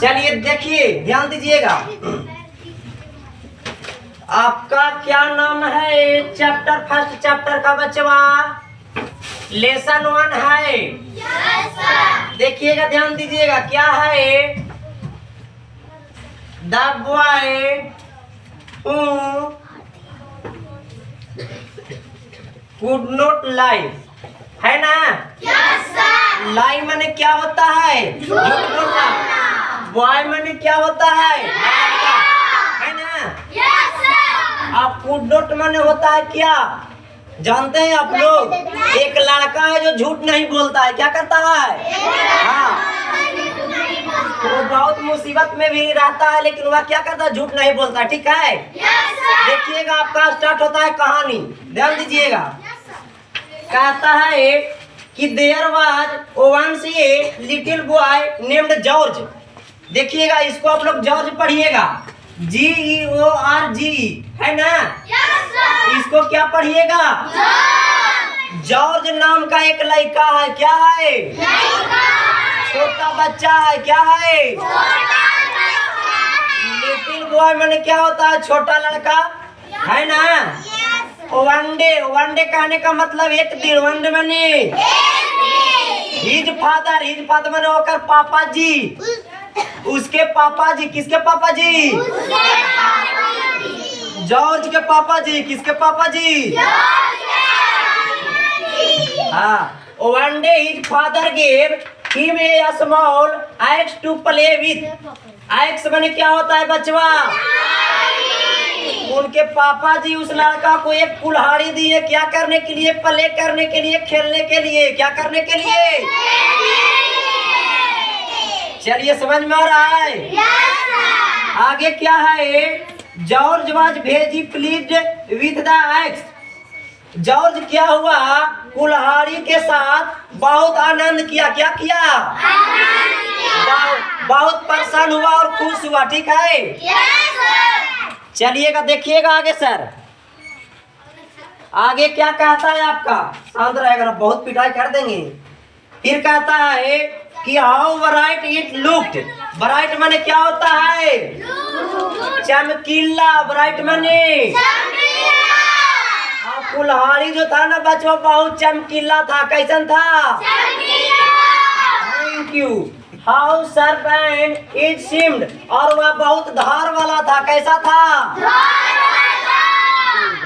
चलिए देखिए, ध्यान दीजिएगा। आपका क्या नाम है? चैप्टर फर्स्ट चैप्टर का बच्चा लेसन 1 है। देखिएगा, ध्यान दीजिएगा। क्या है? The boy who could not lie, है ना? लाई माने क्या होता है? झूठ बोलना। बॉय माने क्या होता है? ना? आप कुड नॉट माने होता है क्या? जानते हैं आप लोग? एक लड़का है जो झूठ नहीं बोलता है, क्या करता है? हाँ, वो बहुत मुसीबत में भी रहता है, लेकिन वह क्या करता है? झूठ नहीं बोलता। ठीक है, देखिएगा, आपका स्टार्ट होता है कहानी। ध्यान दीजिएगा। कहता है कि there was once a little boy named George. देखिएगा, इसको आप लोग जॉर्ज पढ़िएगा, GEORG, है ना? इसको क्या पढ़िएगा? जॉर्ज नाम का एक लड़का है। क्या है? छोटा बच्चा है। क्या है? लिटिल बॉय माने क्या होता है? छोटा लड़का, है ना? वन डे कहने का मतलब एक दिन। वन डे माने हिज फादर माने होकर पापा जी, उसके पापा जी। किसके पापा जी? जॉर्ज के पापा जी। किसके पापा जी? हाँ, one day his father gave him a small axe to play with. Axe माने क्या होता है बचवा? उनके पापा जी उस लड़का को एक कुल्हाड़ी दिए। क्या करने के लिए? प्ले करने के लिए, खेलने के लिए। क्या करने के लिए? चलिए, समझ में आ रहा है? आगे क्या है? जॉर्ज वाज भेजी please with the x. George क्या हुआ? कुल्हाड़ी के साथ बहुत आनंद किया। क्या किया? बहुत परेशान हुआ और खुश हुआ। ठीक है, चलिएगा, देखिएगा आगे। सर आगे क्या कहता है? आपका शांत रहेगा, बहुत पिटाई कर देंगे। फिर कहता है कि how bright it looked. Bright माने क्या होता है? चमकीला। ब्राइट माने कुल्हाड़ी जो था ना बच्चों, बहुत चमकीला था। कैसन था? Thank you. How sharp and it seemed, और वह बहुत धार वाला था। कैसा था?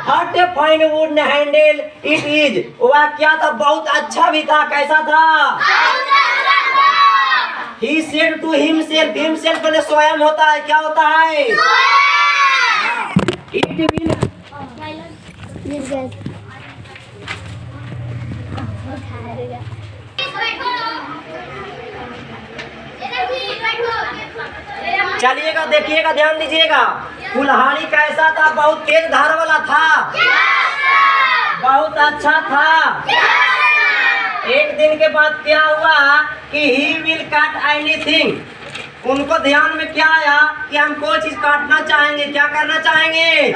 What a fine would handle it is, वह क्या था? बहुत अच्छा भी था। कैसा था? He said to himself, himself माने स्वयं होता है। क्या होता है? It will चलिएगा, देखिएगा, ध्यान दीजिएगा। कुल्हाड़ी कैसा था? बहुत तेज धार वाला था। बहुत अच्छा था। एक दिन के बाद क्या हुआ कि ही विल कट एनीथिंग। उनको ध्यान में क्या आया कि हम कोई चीज काटना चाहेंगे। क्या करना चाहेंगे?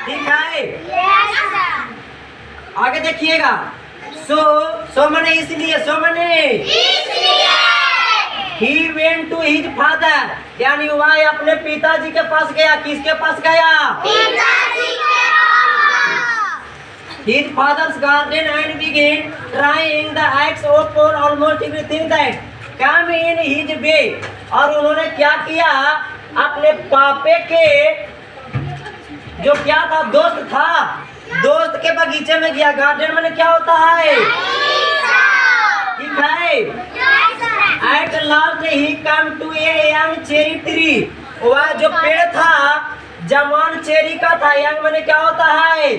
ठीक है, आगे देखिएगा। सो मैंने इसलिए, सो मैंने He went to his father, यानी वह अपने पिताजी के पास गया। किसके पास गया? पिताजी के पास। His father's garden and began trying the axe for almost everything that came in his way। और उन्होंने क्या किया? अपने पापे के जो क्या था? दोस्त था। दोस्त के बगीचे में गया। गार्डन में क्या होता है? ठीक है। At last he come to a young cherry tree। वह जो पेड़ था जवान चेरी का था। यंग माने क्या होता है?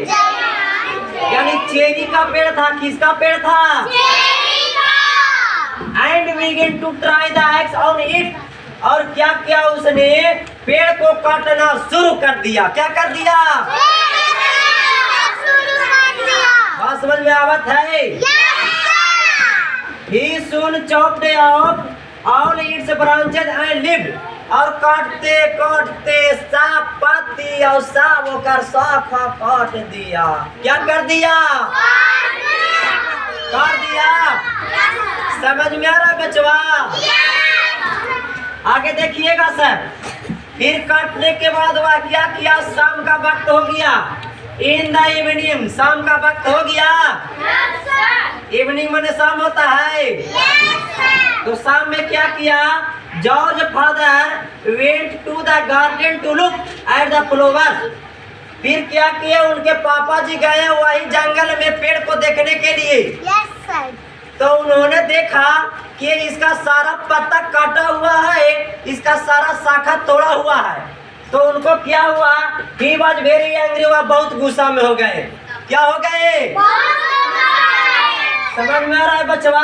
यानी चेरी का पेड़ था। किसका पेड़ था? चेरी का। And began to try the axe on it। और क्या किया उसने? पेड़ को काटना शुरू कर दिया। क्या कर दिया? बात समझ में आवत है? He soon chopped off all its branches and leaves। और काटते काटते सब पत्ती और सब होकर शाखा काट दिया। क्या कर दिया? काट दिया। समझ में आ रहा बचवा? आगे देखिएगा सर। फिर काटने के बाद वह क्या किया, शाम का वक्त हो गया। इन द इवनिंग, शाम का वक्त हो गया। इवनिंग माने शाम होता है। तो शाम में क्या किया, George father went to the garden to look at the flowers. फिर क्या किया, उनके पापा जी गए वही जंगल में पेड़ को देखने के लिए। तो उन्होंने देखा कि इसका सारा पत्ता काटा हुआ है, इसका सारा शाखा तोड़ा हुआ है। तो उनको क्या हुआ, ही वॉज वेरी एंग्री, वह बहुत गुस्सा में हो गए। क्या हो गए, समझ में आ रहा है बचवा?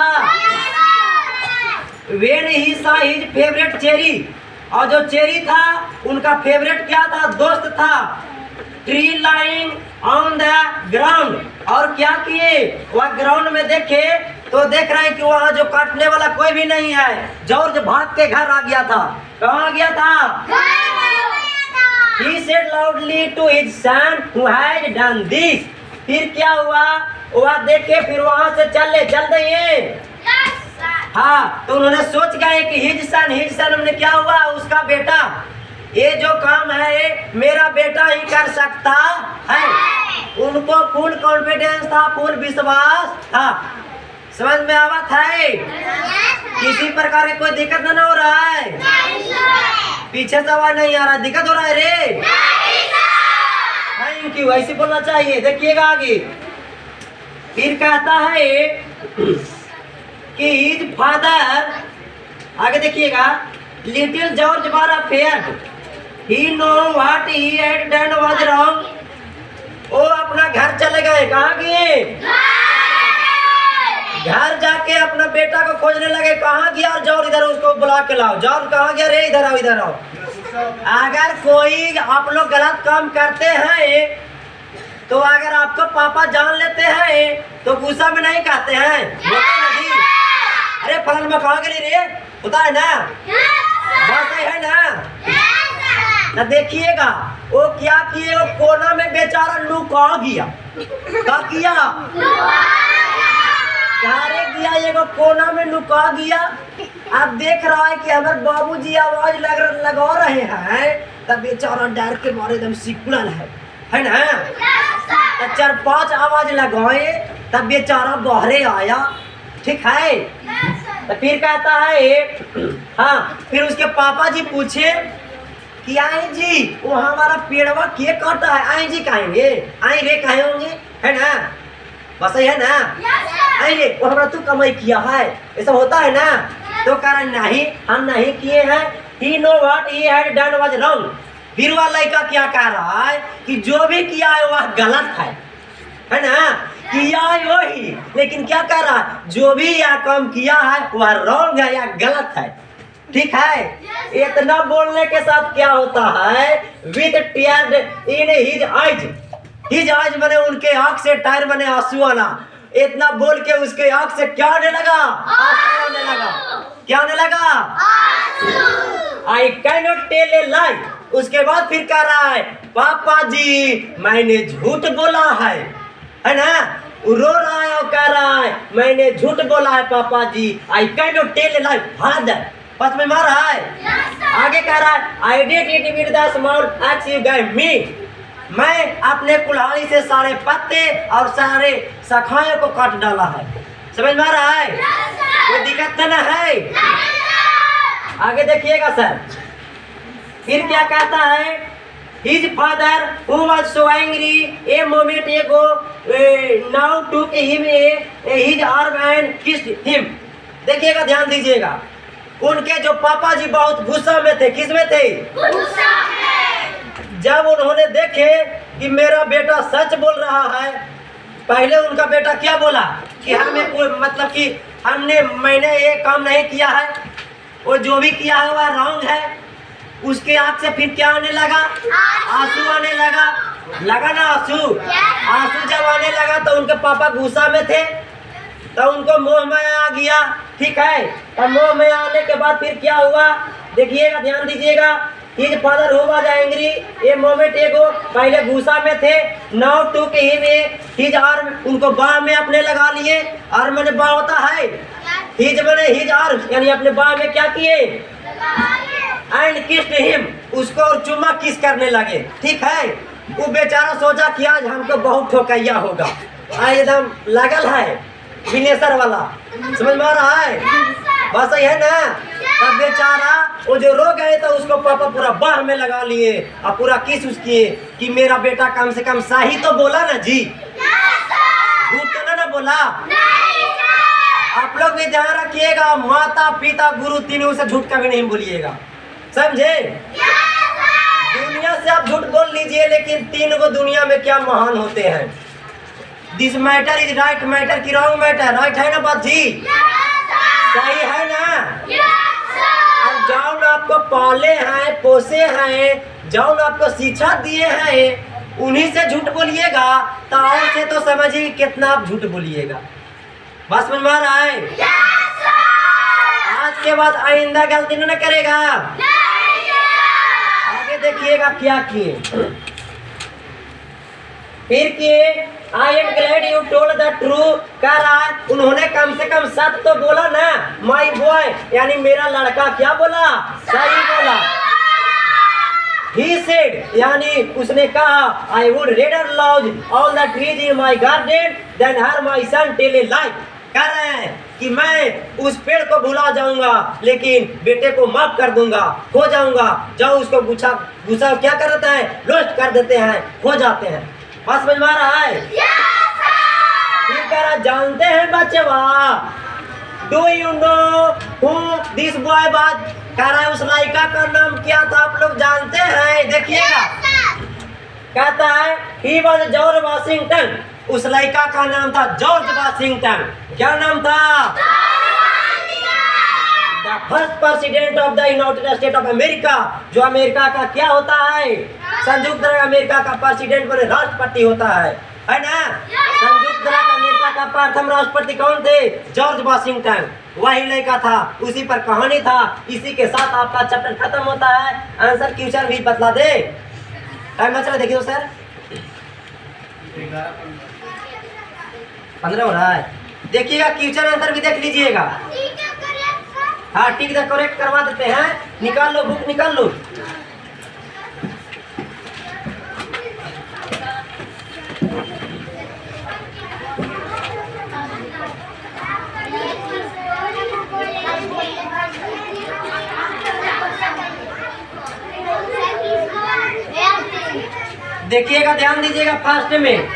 वेन ही सा हिज फेवरेट चेरी, और जो चेरी था उनका फेवरेट क्या था, दोस्त था। Tree lying on the ground, और क्या किए, वह ग्राउंड में देखे तो देख रहे हैं कि वहाँ जो काटने वाला कोई भी नहीं है। जॉर्ज भाग के घर आ गया था। कहाँ गया था? He said loudly to his son who had done this। फिर क्या हुआ, वह देखे फिर वहाँ से चल दिए। हाँ, तो उन्होंने सोच गए कि हिज सन हमने क्या हुआ, उसका बेटा, ये जो काम है मेरा बेटा ही कर सकता है। उनको फुल कॉन्फिडेंस था, फुल विश्वास था। समझ में आवत है? किसी प्रकार की कोई दिक्कत ना हो रहा है? पीछे से आवाज नहीं आ रहा, दिक्कत हो रहा है रे? थैंक यू, ऐसे बोलना चाहिए। देखिएगा आगे, फिर कहता है कि हिज फादर, आगे देखिएगा, little George were afraid, he know what he had done was wrong. वो अपना घर चले गए। कहाँ गए? घर जाके अपना बेटा को खोजने लगे। कहाँ गया जॉर्ज, इधर उसको बुला के लाओ। जॉर्ज कहाँ गया रे? इधर आओ, इधर आओ। अगर कोई आप लोग गलत काम करते हैं तो अगर आपको पापा जान लेते हैं तो गुस्सा में नहीं कहते हैं, नहीं। अरे फलन में कहाँ गई रे, होता है ना, बात है ना। देखिएगा वो क्या किए, वो कोना में बेचारा लुका गया। क्या किया? घरे गया, एगो कोना में लुका गया। अब देख रहा है कि हमारे बाबूजी आवाज लगा रहे हैं, तब बेचारा डर के मारे एकदम सिकुड़ल है ना। तो 4-5 आवाज लगाए तब बेचारा बाहरे आया। ठीक है, तो फिर कहता है, हाँ, फिर उसके पापा जी पूछे कि आई जी वो हमारा पेड़वा के काटा है? आई जी कहेंगे, आई रे कहे होंगे, है ना, बस है ना। आई वो हमारा तू कमाई किया है, ऐसा होता है ना। तो कह रहा नहीं, हम नहीं किए हैं। He know what he had done was wrong. फिर वह लड़का क्या कह रहा है कि जो भी किया है वह गलत है ना। किया है वही, लेकिन क्या कह रहा है, जो भी यह काम किया है वह रॉन्ग है या गलत है। ठीक है, इतना बोलने के साथ क्या होता है, with tier in his eyes. His eyes माने उनके आंख से टायर बने आंसू आना। इतना बोल के उसके आंख से क्या आने लगा, आंसू आने लगा। क्या आने लगा, I can not tell a lie. उसके बाद फिर कह रहा है, पापा जी मैंने झूठ बोला है ना। रो रहा है और कह रहा है मैंने झूठ बोला है पापा जी। I can not tell a lie father. बस में मार रहा है। आगे कह रहा है, I did it with the small axe you gave me. मैं अपने कुल्हाड़ी से सारे पत्ते और सारे शाखाओं को काट डाला है। समझ में आ रहा है? कोई दिक्कत तो ना है? आगे देखिएगा सर, फिर क्या कहता है, his father who was so angry a moment ago now took him his arm and kissed him. देखिएगा, ध्यान दीजिएगा, उनके जो पापा जी बहुत गुस्सा में थे। किस में थे? गुस्सा में। जब उन्होंने देखे कि मेरा बेटा सच बोल रहा है, पहले उनका बेटा क्या बोला कि हमें मतलब कि मैंने ये काम नहीं किया है, वो जो भी किया है वह रॉन्ग है। उसके आँख से फिर क्या आने लगा, आंसू आने लगा ना आंसू। आंसू जब आने लगा तो उनके पापा गुस्सा में थे, तो उनको मोह में आ गया। ठीक है, तो मोह में आने के बाद फिर क्या हुआ, देखिएगा, ध्यान दीजिएगा। His father who was angry a moment एगो, पहले गुस्सा में थे। Now took him his arm, उनको बाह में अपने लगा लिए। आर्म मैंने बाह होता है, हिज मैंने हिज आर्म, यानी अपने बाह में क्या किए, एंड किस्ड हिम, उसको और चुम्मा किस करने लगे। ठीक है, वो बेचारा सोचा कि आज हमको बहुत ठोकैया होगा, आज एकदम लगल है फिनेशर वाला, समझ में आ रहा है, बस सही है ना। तब बेचारा वो जो रो गए तो उसको पापा पूरा बाह में लगा लिए और पूरा किस उसकी कि मेरा बेटा कम से कम सही तो बोला ना जी, झूठ तो ना बोला। आप लोग भी ध्यान रखिएगा, माता पिता गुरु तीनों से झूठ कभी नहीं बोलिएगा, समझे। दुनिया से आप झूठ बोल लीजिए, लेकिन तीन को दुनिया में क्या महान होते हैं। This matter is right matter की रॉन्ग मैटर, राइट है ना बात जी, सही है ना। अब जौन आपको पाले हैं, पोसे हैं, जौन आपको शिक्षा दिए हैं, उन्हीं से झूठ बोलिएगा तो और से तो समझिए कितना आप झूठ बोलिएगा। बस समझ में आ रहा है। आज के बाद आइंदा गलती न करेगा। आगे देखिएगा क्या किए, फिर किए I am glad you told the true, कह रहा है उन्होंने कम से कम सच तो बोला ना। माई बॉय यानी मेरा लड़का क्या बोला, सही बोला। He said यानी उसने कहा I would rather lodge all the trees in my garden than hear my son tell a lie। कह रहे हैं कि मैं उस पेड़ को भुला जाऊंगा लेकिन बेटे को माफ कर दूंगा, खो जाऊंगा। जाओ उसको गुस्सा क्या कर देते हैं, लोस्ट कर देते हैं, खो जाते हैं। बात समझ में आ रहा है। फिर कह रहा जानते हैं बच्चवा, do you know who this boy was, कह रहा है उस लड़का का नाम क्या था आप लोग जानते हैं। देखिएगा कहता है ही वाज जॉर्ज वाशिंगटन, उस लड़का का नाम था जॉर्ज वाशिंगटन। क्या नाम था, the first president of the United state of America, जो अमेरिका का क्या होता है, संयुक्त राज्य अमेरिका का प्रेसिडेंट बोले राष्ट्रपति होता है ना। संयुक्त राज्य अमेरिका का प्रथम राष्ट्रपति कौन थे, जॉर्ज वाशिंगटन, वही लड़का था, उसी पर कहानी था। इसी के साथ आपका चैप्टर खत्म होता है। आंसर क्वेश्चन भी बतला दे, टाइम बच रहा है, देखिए सर 15 हो रहा है। देखिएगा क्वेश्चन आंसर भी देख लीजिएगा। हाँ ठीक है, करेक्ट करवा देते हैं। निकाल लो, बुक निकाल लो। देखिएगा, ध्यान दीजिएगा। फर्स्ट में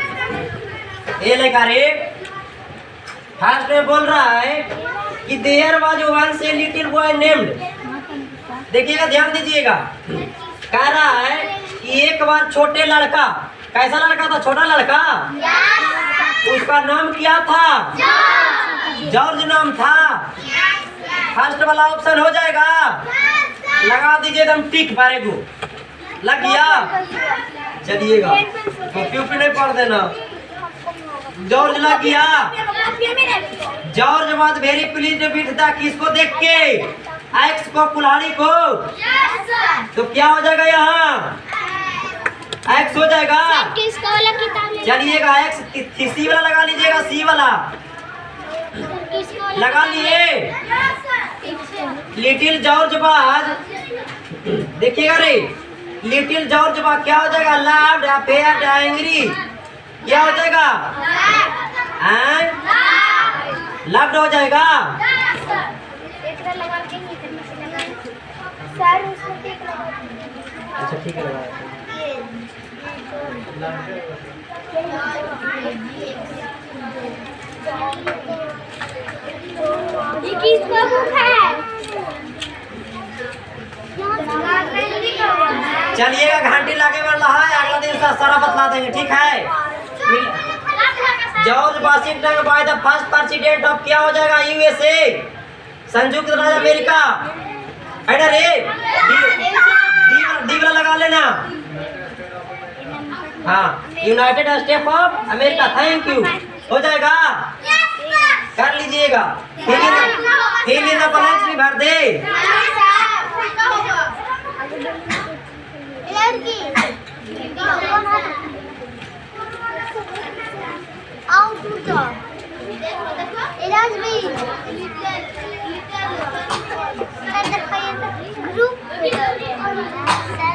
ये लिखा रे, फर्स्ट में बोल रहा है कि there was once a little boy named. देखिएगा, ध्यान दीजिएगा। कह रहा है कि एक बार छोटे लड़का, कैसा लड़का था, छोटा लड़का, उसका नाम क्या था, जॉर्ज नाम था। फर्स्ट वाला ऑप्शन हो जाएगा, लगा दीजिए एकदम टिक बारे को, लग गया। चलिएगा, कॉपी पे नहीं पढ़ देना। जॉर्ज लग गया। George was very pleased with the, किसको देख के, एक्स को, कुल्हाड़ी को। तो क्या हो जाएगा, यहाँ एक्स हो जाएगा। चलिएगा, एक्स सी वाला लगा लीजिएगा, सी वाला लगा लिए। लिटिल जॉर्ज वाज, देखिएगा रे, लिटिल जॉर्ज वाज क्या हो जाएगा, लव्ड, अफेयर्ड, एंग्री, क्या हो जाएगा, लव्ड हो जाएगा। अच्छा ठीक है, ये किसका बुक है? चलिएगा, घंटी लागे वाला है, अगला दिन सारा बतला देंगे, ठीक है। George Washington by the first president of, क्या हो जाएगा, यूएसए, संयुक्त राज्य अमेरिका, है ना रे। डी वाला लगा लेना। हाँ, United state of America, thank you, हो जाएगा, कर लीजिएगा। फिर इन द ब्लैंक्स भी भर दे। ग्रुप 7